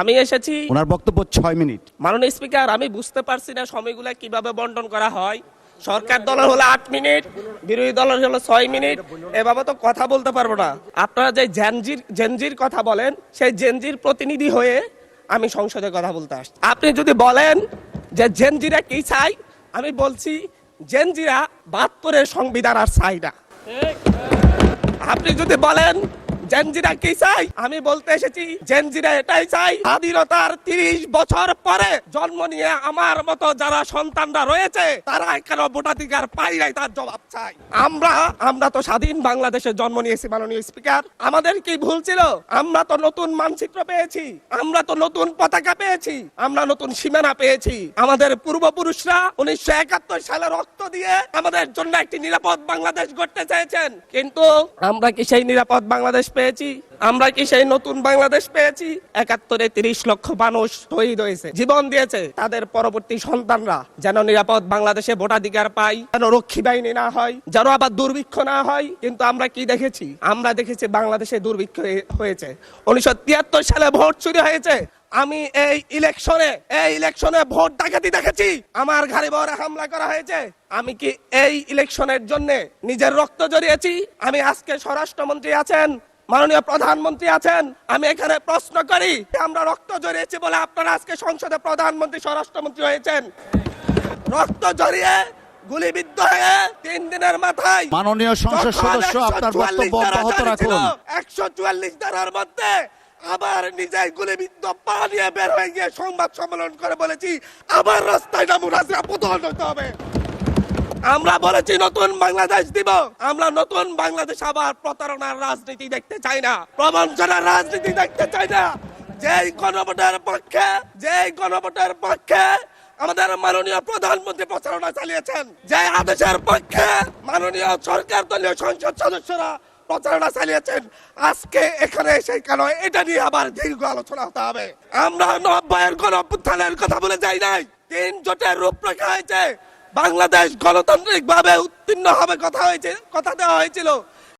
আমি এসেছি। ওনার বক্তব্য 6 মিনিট। মাননীয় স্পিকার, আমি বুঝতে পারছি না সময়গুলো কিভাবে বন্টন করা হয়। সরকার দলের হলো 8 মিনিট, বিরোধী দলের হলো 6 মিনিট। এভাবে তো কথা বলতে পারবো না। আপনারা যে জেনজির কথা বলেন, সেই জেনজির প্রতিনিধি হয়ে আমি সংসদে কথা বলতে আসছি। আপনি যদি বলেন যে জেনজিরা কি চাই, আমি বলছি জেনজিরা 72-এর সংবিধান আর চাই না। আপনি যদি বলেন জেনজিরা কি চাই, আমি বলতে এসেছি জেনজিরা এটাই চাই, স্বাধীনতার 30 বছর পরে জন্ম নিয়ে আমার মতো যারা সন্তানরা রয়েছে তারা কেন ভোটাধিকার পাই নাই, তার জবাব চাই। আমরা তো স্বাধীন বাংলাদেশে জন্ম নিয়েছি মাননীয় স্পিকার। আমাদের কি ভুল ছিল? আমরা তো নতুন মানচিত্র পেয়েছি, আমরা তো নতুন পতাকা পেয়েছি, আমরা নতুন সীমানা পেয়েছি। আমাদের পূর্বপুরুষরা 1971 সালে রক্ত দিয়ে আমাদের জন্য একটি নিরাপদ বাংলাদেশ গড়তে চেয়েছেন, কিন্তু আমরা কি সেই নিরাপদ বাংলাদেশ পেয়েছি? আমরা কি সেই নতুন বাংলাদেশ পেয়েছি? 71-এ 30 লক্ষ মানুষ শহীদ হয়েছে, জীবন দিয়েছে। তাদের পরবর্তী সন্তানরা যেন নিরাপদ বাংলাদেশে ভোটাধিকার পায়, যেন রক্ষী বাহিনী না হয়, যেন আবার দুর্ভিক্ষ না হয়। কিন্তু আমরা কি দেখেছি? আমরা দেখেছি বাংলাদেশে দুর্ভিক্ষ হয়েছে। 1973 সালে ভোট চুরি হয়েছে। আমি এই ইলেকশনে ভোট ডাকাতি দেখেছি, আমার ঘরে বরে হামলা করা হয়েছে। আমি কি এই ইলেকশনের জন্য নিজের রক্ত জড়িয়েছি? আমি আজকে স্বরাষ্ট্রমন্ত্রী আছেন, মাননীয় প্রধানমন্ত্রী আছেন, আমি এখানে প্রশ্ন করি, আমরা রক্ত জড়িয়েছি বলে আপনারা আজকে সংসদে প্রধানমন্ত্রী স্বরাষ্ট্রমন্ত্রী হয়েছেন? রক্ত জড়িয়ে গুলিবিদ্ধ হয়ে 3 দিনের মাথায় মাননীয় সংসদ সদস্য, আপনার বক্তব্য অব্যাহত রাখুন। 144 ধারার মধ্যে আবার নিজেই গুলিবিদ্ধ পা নিয়ে বের হয়ে গিয়ে সংবাদ সম্মেলন করে বলেছি আবার রাস্তায় নামুন, হাসিনা পতন হতে হবে। আমরা বলেছি নতুন বাংলাদেশ দিব। আমরা নতুন বাংলাদেশ আবার প্রতারণার রাজনীতি দেখতে চাই না, প্রবঞ্চনার রাজনীতি দেখতে চাই না। যেই গণভোটের পক্ষে আমাদের মাননীয় প্রধানমন্ত্রী প্রচারণা চালিয়েছেন, যে আদেশের পক্ষে মাননীয় সরকার দলীয় সংসদ সদস্যরা প্রচারণা চালিয়েছেন, আজকে এখানে এসে কেন এটা নিয়ে আবার দীর্ঘ আলোচনা হতে হবে? আমরা 90-এর গণঅভ্যুত্থানের কথা বলে যাই নাই। 3 জোটের রূপরেখা হয়েছে, বাংলাদেশ গণতান্ত্রিক ভাবে উত্তীর্ণ হবে কথা দেওয়া হয়েছিল।